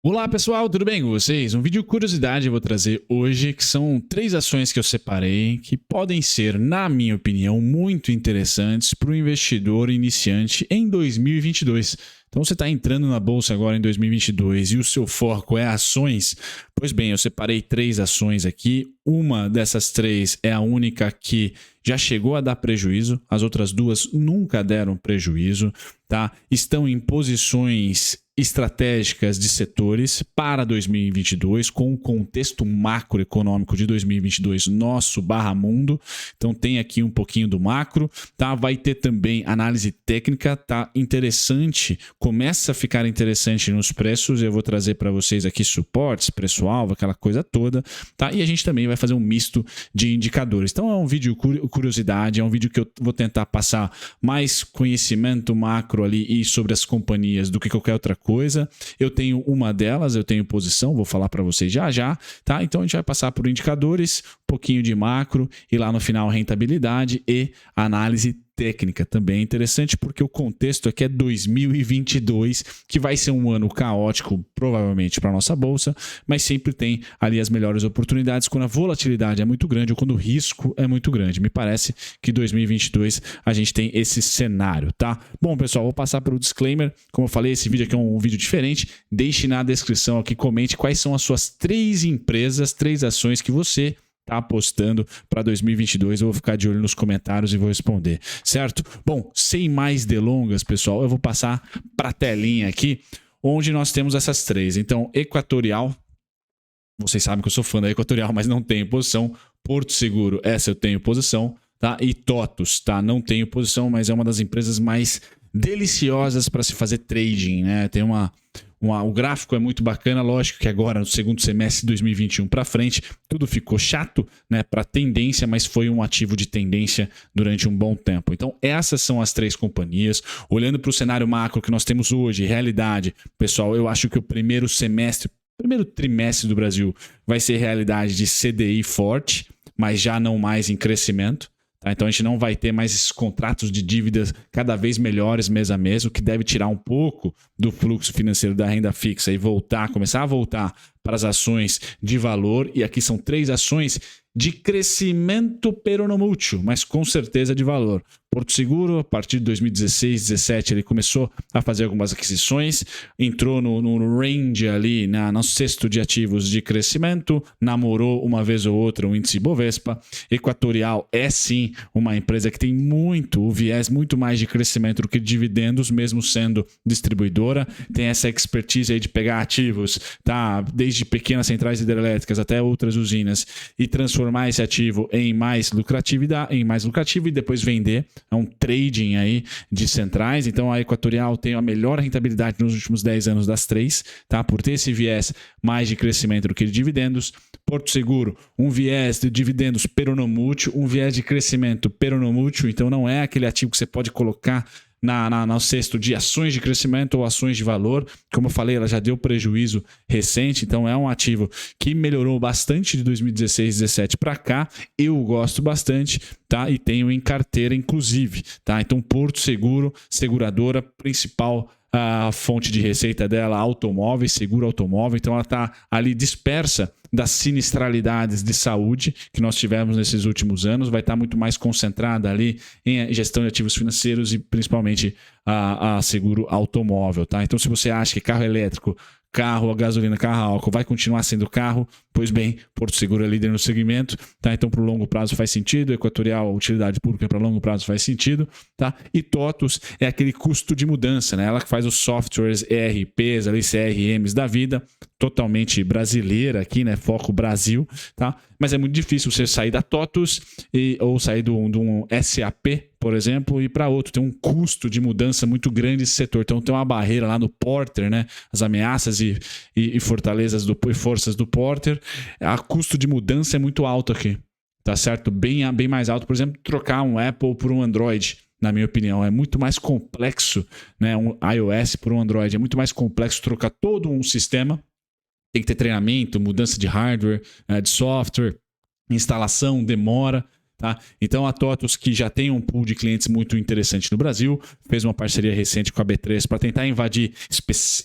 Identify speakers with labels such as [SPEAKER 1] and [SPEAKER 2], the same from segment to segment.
[SPEAKER 1] Olá pessoal, tudo bem com vocês? Um vídeo curiosidade eu vou trazer hoje, que são 3 ações que eu separei que podem ser, na minha opinião, muito interessantes para o investidor iniciante em 2022. Então você está entrando na bolsa agora em 2022 e o seu foco é ações? Pois bem, eu separei 3 ações aqui. Uma dessas 3 é a única que já chegou a dar prejuízo, as outras 2 nunca deram prejuízo, tá? Estão em posições estratégicas de setores para 2022, com o contexto macroeconômico de 2022 nosso/mundo. Então tem aqui um pouquinho do macro, tá? Vai ter também análise técnica, tá? Interessante, começa a ficar interessante nos preços. Eu vou trazer para vocês aqui suportes, preço-alvo, aquela coisa toda, tá? E a gente também vai fazer um misto de indicadores. Então é um vídeo curiosidade, é um vídeo que eu vou tentar passar mais conhecimento macro ali e sobre as companhias do que qualquer outra coisa. Eu tenho uma delas, eu tenho posição, vou falar para vocês já, tá? Então a gente vai passar por indicadores, um pouquinho de macro e lá no final rentabilidade e análise técnica. Também é interessante porque o contexto aqui é 2022, que vai ser um ano caótico provavelmente para a nossa bolsa, mas sempre tem ali as melhores oportunidades quando a volatilidade é muito grande ou quando o risco é muito grande. Me parece que 2022 a gente tem esse cenário, tá? Bom, pessoal, vou passar para o disclaimer. Como eu falei, esse vídeo aqui é um vídeo diferente. Deixe na descrição aqui, comente quais são as suas 3 empresas, 3 ações que você está apostando para 2022. Eu vou ficar de olho nos comentários e vou responder, certo? Bom, sem mais delongas, pessoal, eu vou passar para a telinha aqui, onde nós temos essas 3. Então, Equatorial, vocês sabem que eu sou fã da Equatorial, mas não tenho posição. Porto Seguro, essa eu tenho posição, tá? E TOTUS, tá? Não tenho posição, mas é uma das empresas mais deliciosas para se fazer trading, né? Tem o gráfico é muito bacana, lógico que agora no segundo semestre de 2021 para frente tudo ficou chato, né, para tendência, mas foi um ativo de tendência durante um bom tempo. Então essas são as 3 companhias. Olhando para o cenário macro que nós temos hoje, realidade, pessoal, eu acho que o primeiro trimestre do Brasil vai ser realidade de CDI forte, mas já não mais em crescimento. Então a gente não vai ter mais esses contratos de dívidas cada vez melhores mês a mês, o que deve tirar um pouco do fluxo financeiro da renda fixa e começar a voltar para as ações de valor. E aqui são 3 ações de crescimento peronomútil, mas com certeza de valor. Porto Seguro, a partir de 2016, 2017, ele começou a fazer algumas aquisições, entrou no range ali, no cesto de ativos de crescimento, namorou uma vez ou outra o índice Bovespa. Equatorial é sim uma empresa que tem o viés muito mais de crescimento do que de dividendos, mesmo sendo distribuidora. Tem essa expertise aí de pegar ativos, tá? Desde pequenas centrais hidrelétricas até outras usinas, e transformar esse ativo em mais lucrativo e depois vender. É um trading aí de centrais. Então a Equatorial tem a melhor rentabilidade nos últimos 10 anos das 3, tá? Por ter esse viés mais de crescimento do que de dividendos. Porto Seguro, um viés de dividendos peronomútil, um viés de crescimento peronomútil. Então não é aquele ativo que você pode colocar no cesto de ações de crescimento ou ações de valor. Como eu falei, ela já deu prejuízo recente, então é um ativo que melhorou bastante de 2016, 2017 para cá. Eu gosto bastante, tá? E tenho em carteira, inclusive, tá? Então, Porto Seguro, seguradora, principal a fonte de receita dela, automóveis, seguro automóvel. Então ela está ali dispersa das sinistralidades de saúde que nós tivemos nesses últimos anos, vai estar muito mais concentrada ali em gestão de ativos financeiros e principalmente a seguro automóvel, tá? Então se você acha que carro elétrico, carro a gasolina, carro a álcool vai continuar sendo carro, pois bem, Porto Seguro é líder no segmento, tá? Então para o longo prazo faz sentido. Equatorial, utilidade pública para longo prazo faz sentido, tá? E TOTUS é aquele custo de mudança, né? Ela que faz os softwares ERPs, ali, CRMs da vida, totalmente brasileira aqui, né? Foco Brasil, tá? Mas é muito difícil você sair da TOTUS ou sair de um SAP, por exemplo, e ir para outro. Tem um custo de mudança muito grande esse setor. Então tem uma barreira lá no Porter, né? As ameaças e fortalezas e forças do Porter. A custo de mudança é muito alto aqui, tá certo? Bem mais alto, por exemplo, trocar um Apple por um Android. Na minha opinião, é muito mais complexo, né? Um iOS por um Android. É muito mais complexo trocar todo um sistema. Tem que ter treinamento, mudança de hardware, de software, instalação, demora. tá? Então a TOTVS, que já tem um pool de clientes muito interessante no Brasil, fez uma parceria recente com a B3 para tentar invadir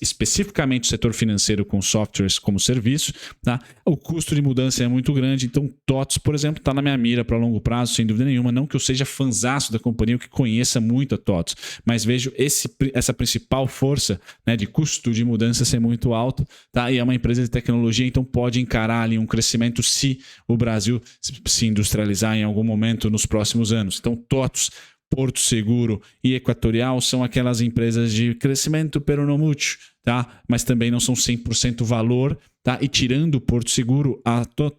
[SPEAKER 1] especificamente o setor financeiro com softwares como serviço, tá? O custo de mudança é muito grande, então TOTVS, por exemplo, está na minha mira para longo prazo, sem dúvida nenhuma. Não que eu seja fanzaço da companhia, que conheça muito a TOTVS, mas vejo essa principal força, né, de custo de mudança ser muito alto, tá? E é uma empresa de tecnologia, então pode encarar ali um crescimento se o Brasil se industrializar em algum momento nos próximos anos. Então, TOTVS, Porto Seguro e Equatorial são aquelas empresas de crescimento peronomútil, tá? Mas também não são 100% valor, tá? E tirando o Porto Seguro,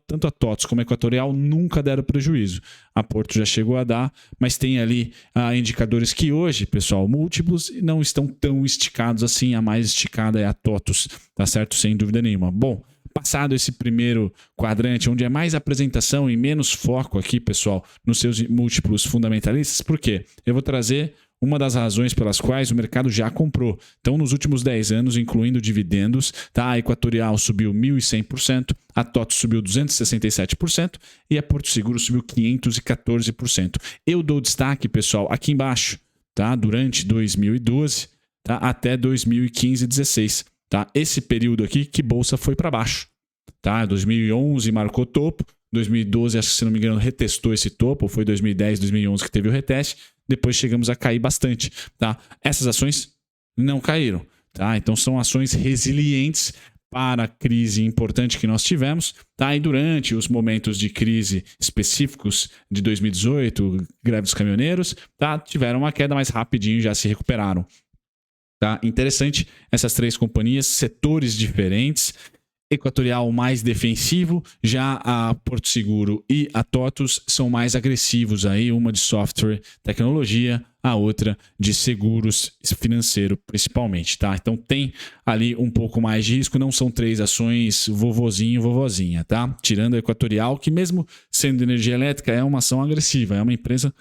[SPEAKER 1] tanto a TOTVS como a Equatorial nunca deram prejuízo. A Porto já chegou a dar, mas tem ali indicadores que hoje, pessoal, múltiplos não estão tão esticados assim. A mais esticada é a TOTVS, tá certo? Sem dúvida nenhuma. Bom, passado esse primeiro quadrante, onde é mais apresentação e menos foco aqui, pessoal, nos seus múltiplos fundamentalistas, por quê? Eu vou trazer uma das razões pelas quais o mercado já comprou. Então, nos últimos 10 anos, incluindo dividendos, tá? A Equatorial subiu 1.100%, a TOTVS subiu 267% e a Porto Seguro subiu 514%. Eu dou destaque, pessoal, aqui embaixo, tá? Durante 2012, tá? Até 2015 e 2016. Tá? Esse período aqui que bolsa foi para baixo. Tá? 2011 marcou topo, 2012, acho que se não me engano, retestou esse topo, foi 2010, 2011 que teve o reteste, depois chegamos a cair bastante. Tá? Essas ações não caíram. Tá? Então são ações resilientes para a crise importante que nós tivemos. Tá? E durante os momentos de crise específicos de 2018, greve dos caminhoneiros, tá? Tiveram uma queda mais rapidinho, já se recuperaram. Tá? Interessante, essas três companhias, setores diferentes. Equatorial mais defensivo, já a Porto Seguro e a TOTVS são mais agressivos aí, uma de software, tecnologia, a outra de seguros financeiro principalmente, tá? Então tem ali um pouco mais de risco, não são três ações vovozinho, vovozinha, tá? Tirando a Equatorial, que mesmo sendo energia elétrica é uma ação agressiva, é uma empresa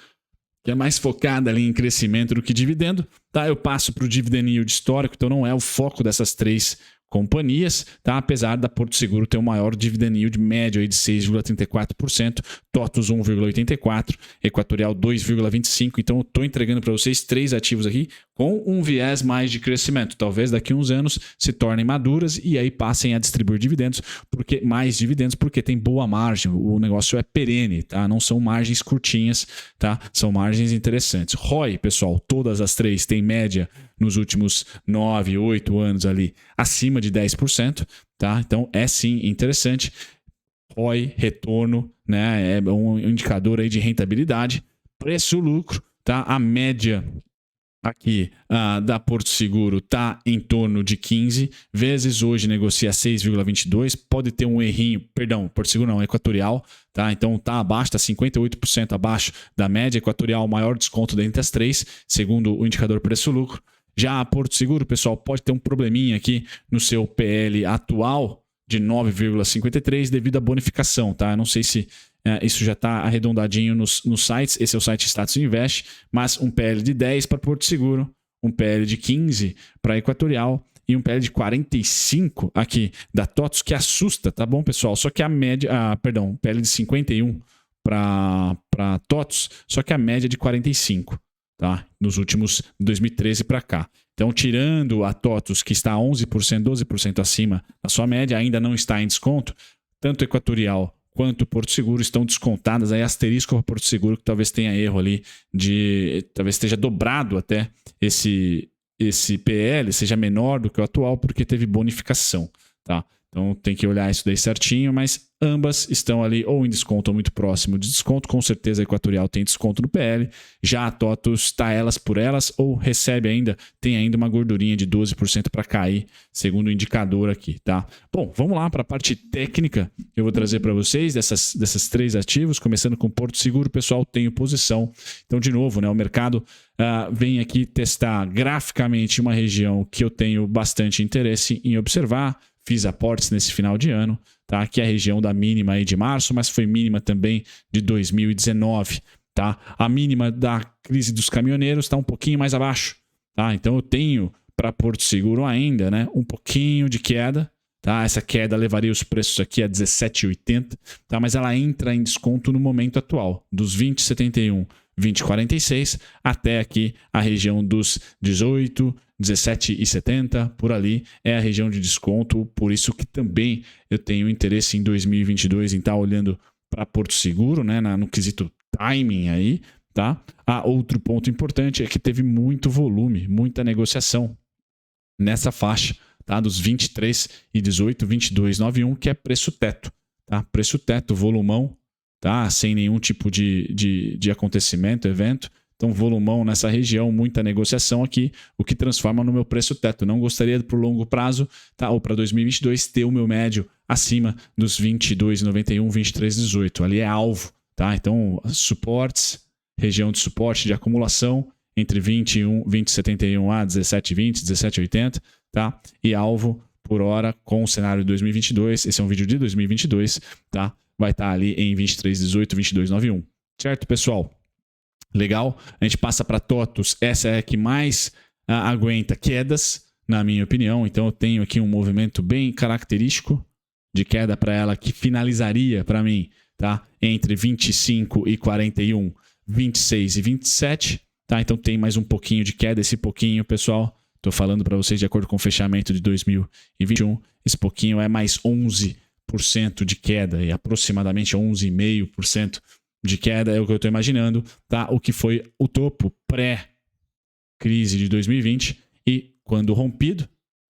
[SPEAKER 1] que é mais focada ali em crescimento do que dividendo, tá? Eu passo para o dividend yield histórico, então não é o foco dessas três companhias, tá? Apesar da Porto Seguro ter o maior dividend yield médio aí de 6,34%, TOTVS 1,84%, Equatorial 2,25%. Então eu estou entregando para vocês três ativos aqui com um viés mais de crescimento. Talvez daqui a uns anos se tornem maduras e aí passem a distribuir dividendos, porque tem boa margem. O negócio é perene, tá? Não são margens curtinhas, tá? São margens interessantes. ROI, pessoal, todas as três têm média nos últimos 9, 8 anos ali acima de 10%, tá? Então é sim interessante. ROI, retorno, né? É um indicador aí de rentabilidade. Preço-lucro, tá? A média aqui da Porto Seguro está em torno de 15 vezes, hoje negocia 6,22, pode ter um errinho, perdão, Porto Seguro não, Equatorial, tá? Então está abaixo, está 58% abaixo da média. Equatorial, o maior desconto dentre as três, segundo o indicador preço-lucro. Já a Porto Seguro, pessoal, pode ter um probleminha aqui no seu PL atual de 9,53 devido à bonificação, tá? Eu não sei se isso já está arredondadinho nos sites. Esse é o site Status Invest, mas um PL de 10 para Porto Seguro, um PL de 15 para Equatorial e um PL de 45 aqui da TOTVS, que assusta, tá bom, pessoal? Só que a média, PL de 51 para TOTVS, só que a média é de 45, tá? Nos últimos 2013 para cá. Então, tirando a TOTVS, que está 11%, 12% acima da sua média, ainda não está em desconto, tanto Equatorial quanto Porto Seguro estão descontadas, aí asterisco para Porto Seguro, que talvez tenha erro ali, talvez esteja dobrado até esse PL, seja menor do que o atual, porque teve bonificação, tá? Então tem que olhar isso daí certinho, mas ambas estão ali ou em desconto ou muito próximo de desconto. Com certeza a Equatorial tem desconto no PL, já a TOTVS está elas por elas ou tem ainda uma gordurinha de 12% para cair, segundo o indicador aqui, tá? Bom, vamos lá para a parte técnica que eu vou trazer para vocês dessas três ativos, começando com Porto Seguro. Pessoal, tenho posição. Então, de novo, né, o mercado vem aqui testar graficamente uma região que eu tenho bastante interesse em observar. Fiz aportes nesse final de ano, tá? Que é a região da mínima aí de março, mas foi mínima também de 2019, tá? A mínima da crise dos caminhoneiros está um pouquinho mais abaixo, tá? Então eu tenho para Porto Seguro ainda, né, um pouquinho de queda, tá? Essa queda levaria os preços aqui a 17,80, tá? Mas ela entra em desconto no momento atual, dos 20,71, 20,46 até aqui a região dos 18, 17,70, por ali é a região de desconto, por isso que também eu tenho interesse em 2022 em estar olhando para Porto Seguro, né, no quesito timing aí, tá? Outro ponto importante é que teve muito volume, muita negociação nessa faixa, tá? Dos 23 e 18, 22,91, que é preço teto, tá? Preço teto, volumão, tá? Sem nenhum tipo de acontecimento, evento. Então, volumão nessa região, muita negociação aqui, o que transforma no meu preço teto. Não gostaria para o longo prazo, tá? Ou para 2022, ter o meu médio acima dos 22,91, 23,18. Ali é alvo, tá? Então, suportes, região de suporte de acumulação entre 20,71 a 17,20, 17,80, tá? E alvo por hora com o cenário de 2022. Esse é um vídeo de 2022, tá? Vai estar ali em 23,18, 22,91. Certo, pessoal? Legal? A gente passa para TOTUS. Essa é a que mais aguenta quedas, na minha opinião. Então eu tenho aqui um movimento bem característico de queda para ela que finalizaria para mim, tá? Entre 25 e 41, 26 e 27, tá? Então tem mais um pouquinho de queda, esse pouquinho, pessoal. Estou falando para vocês de acordo com o fechamento de 2021. Esse pouquinho é mais 11% de queda e aproximadamente 11,5% de queda é o que eu estou imaginando, tá? O que foi o topo pré-crise de 2020 e, quando rompido,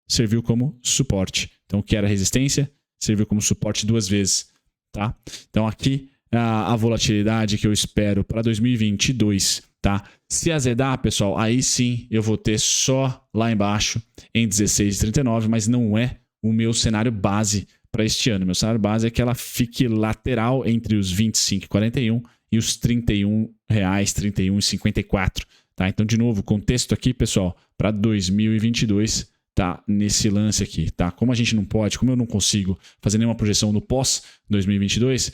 [SPEAKER 1] serviu como suporte. Então, o que era resistência, serviu como suporte 2 vezes, tá? Então, aqui a volatilidade que eu espero para 2022, tá? Se azedar, pessoal, aí sim eu vou ter só lá embaixo em 16,39, mas não é o meu cenário base para este ano. Meu cenário base é que ela fique lateral entre os 25,41 e os R$31, 31,54. Tá? Então, de novo, contexto aqui, pessoal, para 2022, tá? Nesse lance aqui. Tá? Como a gente não pode, como eu não consigo fazer nenhuma projeção no pós-2022,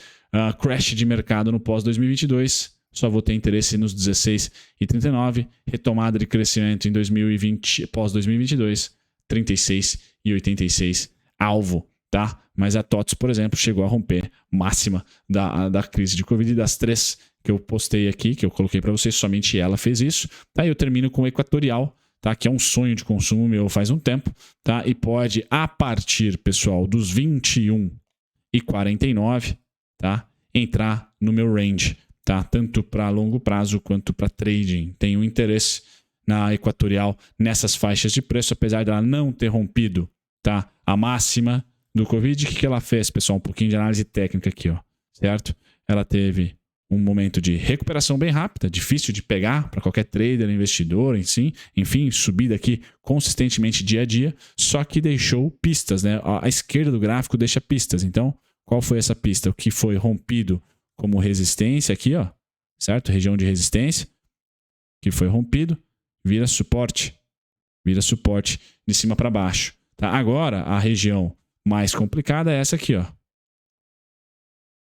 [SPEAKER 1] crash de mercado no pós-2022, só vou ter interesse nos 16,39, retomada de crescimento em 2020, pós-2022, 36,86, alvo. Tá? Mas a TOTUS, por exemplo, chegou a romper máxima da crise de Covid. Das 3 que eu postei aqui, que eu coloquei para vocês, somente ela fez isso. Tá? E eu termino com o Equatorial, tá? Que é um sonho de consumo meu faz um tempo. Tá? E pode, a partir, pessoal, dos 21,49, tá? Entrar no meu range. Tá? Tanto para longo prazo quanto para trading. Tenho interesse na Equatorial nessas faixas de preço, apesar dela não ter rompido, tá? A máxima do Covid. O que ela fez, pessoal? Um pouquinho de análise técnica aqui, ó, certo? Ela teve um momento de recuperação bem rápida, difícil de pegar para qualquer trader, investidor, enfim, subida aqui consistentemente dia a dia, só que deixou pistas, né? A esquerda do gráfico deixa pistas. Então, qual foi essa pista? O que foi rompido como resistência aqui, ó, certo? Região de resistência, que foi rompido, vira suporte de cima para baixo. Tá? Agora, a região mais complicada é essa aqui, ó.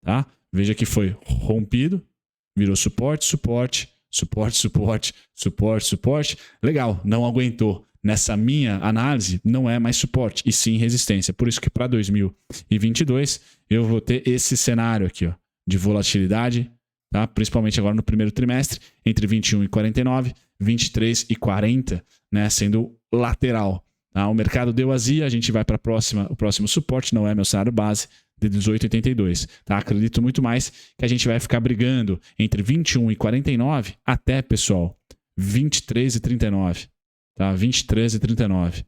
[SPEAKER 1] Tá? Veja que foi rompido, virou suporte. Legal, não aguentou. Nessa minha análise, não é mais suporte, e sim resistência. Por isso que para 2022, eu vou ter esse cenário aqui, ó, de volatilidade, tá? Principalmente agora no primeiro trimestre, entre 21,49, 23,40, né? Sendo lateral. Tá? O mercado deu azia, a gente vai para o próximo suporte, não é meu cenário base, de 18,82. Tá? Acredito muito mais que a gente vai ficar brigando entre 21,49 até, pessoal, 23,39. Tá? 23,39.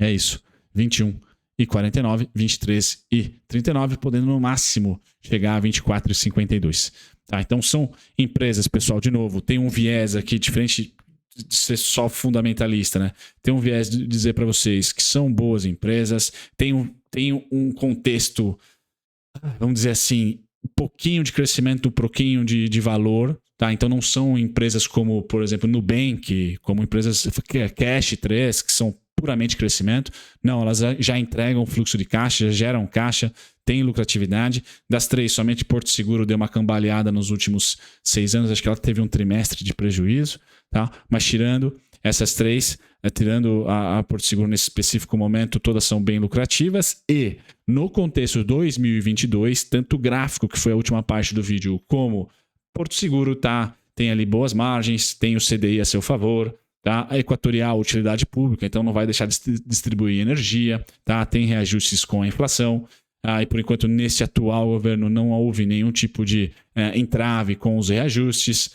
[SPEAKER 1] É isso. 21,49, 23,39, podendo no máximo chegar a 24,52. Tá? Então são empresas, pessoal, de novo, tem um viés aqui diferente de ser só fundamentalista, né? Tem um viés de dizer para vocês que são boas empresas, tem um contexto, vamos dizer assim, um pouquinho de crescimento, um pouquinho de valor, tá? Então não são empresas como, por exemplo, Nubank, como empresas Cash 3, que são puramente crescimento. Não, elas já entregam fluxo de caixa, já geram caixa, tem lucratividade. Das 3, somente Porto Seguro deu uma cambaleada nos últimos 6 anos, acho que ela teve um trimestre de prejuízo, tá? Mas tirando, essas três, tirando a Porto Seguro nesse específico momento, todas são bem lucrativas. E no contexto 2022, tanto o gráfico, que foi a última parte do vídeo, como Porto Seguro tem ali boas margens, tem o CDI a seu favor, tá? A Equatorial, utilidade pública, então não vai deixar de distribuir energia, tá? Tem reajustes com a inflação. E por enquanto, nesse atual governo, não houve nenhum tipo de entrave com os reajustes.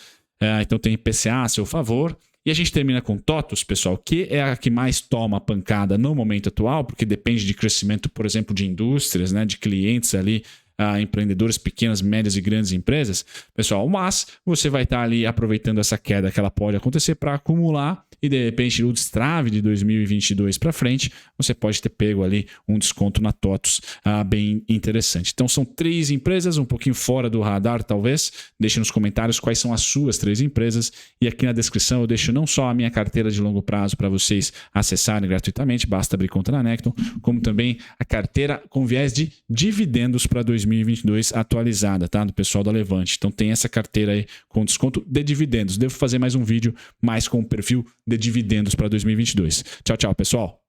[SPEAKER 1] Então tem IPCA a seu favor. E a gente termina com TOTVS, pessoal, que é a que mais toma pancada no momento atual, porque depende de crescimento, por exemplo, de indústrias, né, de clientes ali, empreendedores, pequenas, médias e grandes empresas, pessoal, mas você vai estar ali aproveitando essa queda que ela pode acontecer para acumular e de repente o destrave de 2022 para frente, você pode ter pego ali um desconto na TOTVS bem interessante. Então são 3 empresas, um pouquinho fora do radar talvez, deixe nos comentários quais são as suas 3 empresas e aqui na descrição eu deixo não só a minha carteira de longo prazo para vocês acessarem gratuitamente, basta abrir conta na Necton, como também a carteira com viés de dividendos para 2022 atualizada, tá? Do pessoal da Levante. Então tem essa carteira aí com desconto de dividendos. Devo fazer mais um vídeo mais com o perfil de dividendos para 2022. Tchau, tchau, pessoal.